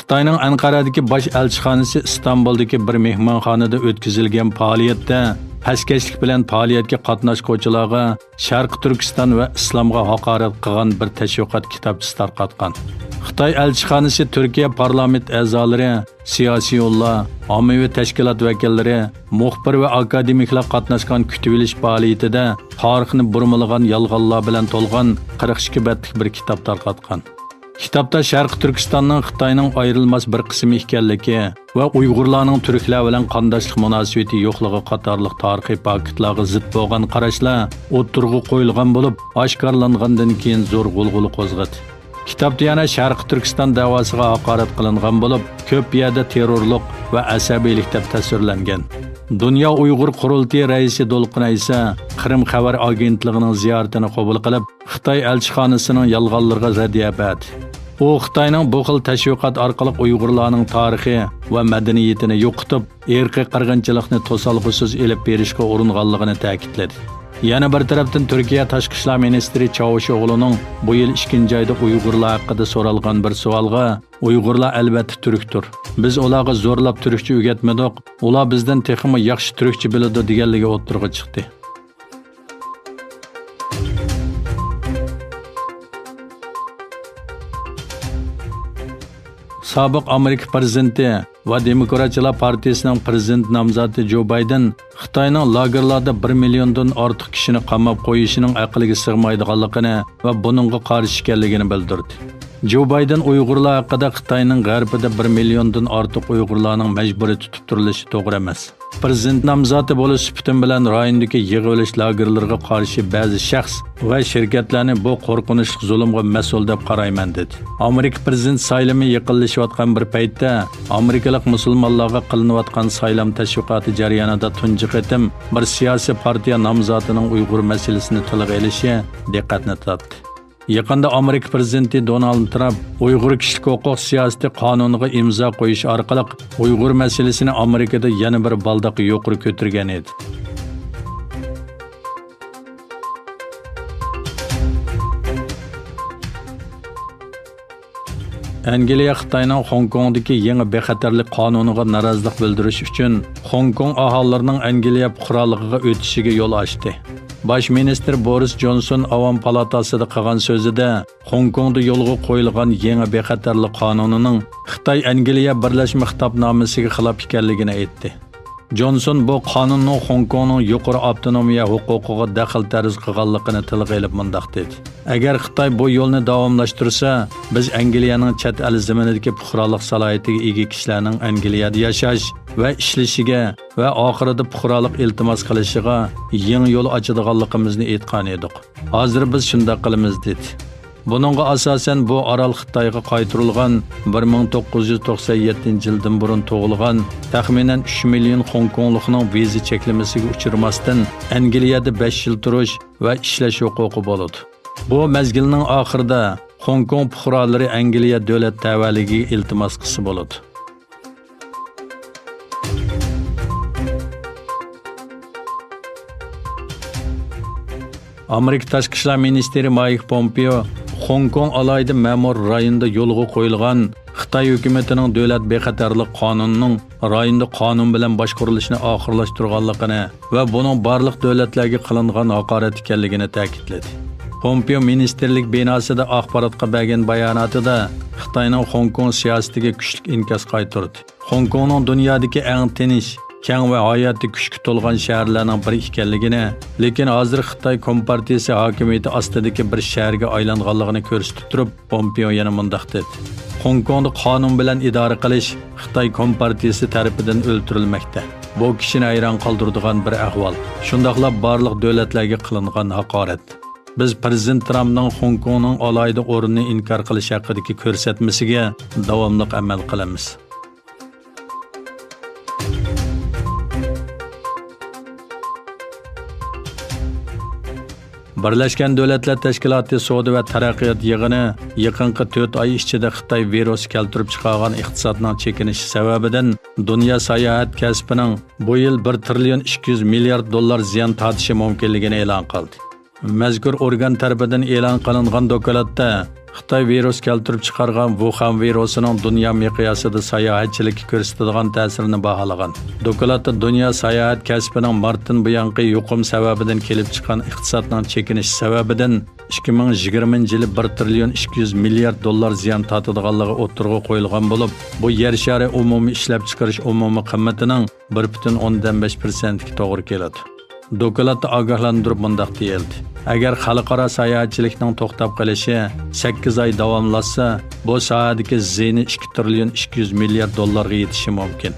Xitoyning Anqaradagi bosh elchixonasi İstanbuldagi bir mehmonxonada o'tkazilgan faoliyatda paskashlik bilan faoliyatga qatnashuvchilarga Sharq Turkiston va islomga haqorat qilgan bir tashviqot kitobchasi tarqatgan. Xitoy elchixonasi Turkiya parlament a'zolari, siyosiyonlar, ommaviy tashkilot vakillari, muxbir va akademiklar qatnashgan kutib olish faoliyatida tarixni burmalagan yolg'onlar bilan to'lgan 42 betlik bir kitob tarqatgan. Kitobda Sharq Turkistonning Xitoyning ayrilmas bir qismi ekanligi va Uyg'urlarning turklar bilan qandoshlik munosabati yo'qligi qatorliq tarixiy faktlarga zid bo'lgan qarashlar o'tirg'i qo'yilgan bo'lib, oshkorlangandan keyin zo'r g'ulg'ula qo'zg'adi. Kitobda yana Sharq Turkiston davosiga haqorat qilingan bo'lib, ko'p yerda terrorlik va asabiylik deb tasvirlangan. Dünya Uyg'ur qurultiyi raisi Dolqin esa Qrim xabar agentligining ziyoratini qabul qilib, Xitoy elchixonasining yolg'onlariga raddiya berdi. U Xitoyning bu xil tashviqot orqali Uyg'urlarning tarixi va madaniyatini yo'qotib, irqiy qirg'inchilikni to'solg'usiz elib berishga uringanligini ta'kidladi. Yana bir tarafdan Turkiya Tashqi ishlar ministri Çavuşoğlu'nun bu yil 2-oyda Uyg'urlar haqida so'ralgan bir savolga Uyg'urlar albatta turkdir. Biz ularga zo'rlab turkcha o'rgatmadik. Ular bizdan texmi yaxshi turkcha biladi deganligi o'tirg'i chiqdi. Sobiq Amerika prezidenti va Demokratchilar partiyasining prezident nomzodi Joe Biden Xitoyning lagerlarda 1 milliondan ortiq kishini qamab qo'yishining aqliga sig'maydiganligini va buningga qarshi ekanligini bildirdi. Joe Biden Uyg'urlar haqida Xitoyning g'arbida 1 milliondan ortiq Uyg'urlarning majburiy tutib turilishi to'g'ri emas. Prezident nomzodi bo'lish sifatim bilan rayondagi yig'ilish lagerlariga qarshi ba'zi shaxs va shirkatlarni bu qo'rqinchli zulmga mas'ul deb qarayman dedi. Amerika prezident saylami yaqinlashayotgan bir paytda Amerikalik musulmonlarga qilinayotgan saylam tashviqoti jarayonida tunji qatim bir siyosiy partiya nomzodining Uyg'ur masalasini tilga olishi diqqatni tortdi. Yaqında Amerika prezidenti Donald Trump Uyg'ur kishilik huquq siyosati qonuniga imzo qo'yish orqali Uyg'ur masalasini Amerikada yana bir baldoq yuqori ko'targan edi. Angliya Xitoyning Hong Kongdagi yangi bexatarlik qonuniga norozilik bildirish uchun Hong Kong aholilarining Angliya fuqaroligiga o'tishiga yo'l ochdi. Baş minister Boris Johnson Avam Palatasida qilgan so'zida Hong Kongda yo'lga qo'yilgan yangi bexatarlik qonunining Xitoy Angliya Birlashma Xitobnomasiga xilof ekanligini aytdi. Johnson bu qonunning Hong Kongning yuqori avtonomiya huquqiga daxl tarz qilganligini tilga olib mundaq dedi. Agar Xitoy bu yo'lni davomlashtirsa, biz Angliyaning chet el zaminidagi fuqarolik salohiyatiga ega kishilarning Angliyada yashash va ishlashiga va oxirida fuqarolik iltimos qilishiga yangi yo'l ochadiganligimizni aytgan edik. Hozir biz shunday qilamiz dedi. Buningga asosan bu orol Xitoyga qaytarilgan 1997 yildan burun tug'ilgan taxminan 3 million Hong Konglikning viza cheklamasiga uchirmasdan Angliyada 5 yil turish va ishlash huquqi bo'ladi. Bu mezgilning oxirida Hong Kong fuqarolari Angliya davlat tavalligiga iltimos qilsa bo'ladi. Amerika Tashqi ishlar ministri Mike Pompeo Hong Kong alayda ma'mur rayonida yo'lga qo'yilgan Xitoy hukumatining davlat bexatarlik qonunining rayonda qonun bilan boshqarilishini oxirlashtirganligini va buning barliq davlatlarga qilingan haqorat ekanligini ta'kidladi. Pompeo ministerlik binosida axborotga bergan bayonotida Xitoyning Hong Kong siyosatiga kuchli inkas qaytardi. Hong Kongning dunyodagi eng tinch, keng va hayotga kuchga to'lgan shaharlarning biri ekanligini, lekin hozir Xitoy kompartiyasi hokimiyati ostidagi bir shaharga aylanganligini ko'rsatib turib, Pompeo yana mundaq dedi. Hong Kongni qonun bilan idora qilish Xitoy kompartiyasi tarafidan o'ldirilmoqda. Bu kishini hayron qoldiradigan bir ahvol. Shundaqla barliq davlatlarga qilingan haqorat. Biz prezident Trumpning Hong Kongning alayda o'rnini inkor qilish haqidagi ko'rsatmasiga davomli amal qilamiz. Birlashgan Davlatlar Tashkiloti Savdo va taraqqiyot yig'ini yaqinqi 4 oy ichida Xitoy virus keltirib chiqargan iqtisodning chekinishi sababidan dunyo sayohat kasbining bu yil 1 trillion 200 milliard dollar ziyon tortishi mumkinligini e'lon qildi. Mazkur organ tarafidan e'lon qilingan dokladda Xitoy virus keltirib chiqargan Wuhan virusining dunyo miqyosida sayohatchilikka ko'rsatadigan ta'sirini baholagan. Dokladda dunyo sayohat kasbining martdan buyongi yuqum sababidan kelib chiqqan iqtisodning chekinishi sababidan 2020 yili 1 trillion 200 milliard dollar ziyon tortadiganligi o'tirg'i qo'yilgan bo'lib, bu yer shari umumiy ishlab chiqarish umumiy qimmatining 1.5% ga to'g'ri keladi. Dokladda ogohlantirib mundaq deyildi. Agar xalqaro sayohatchilikning to'xtab qolishi 8 oy davomlashsa, bu sohadagi ziyni 2 trillion 200 milliard dollarga yetishi mumkin.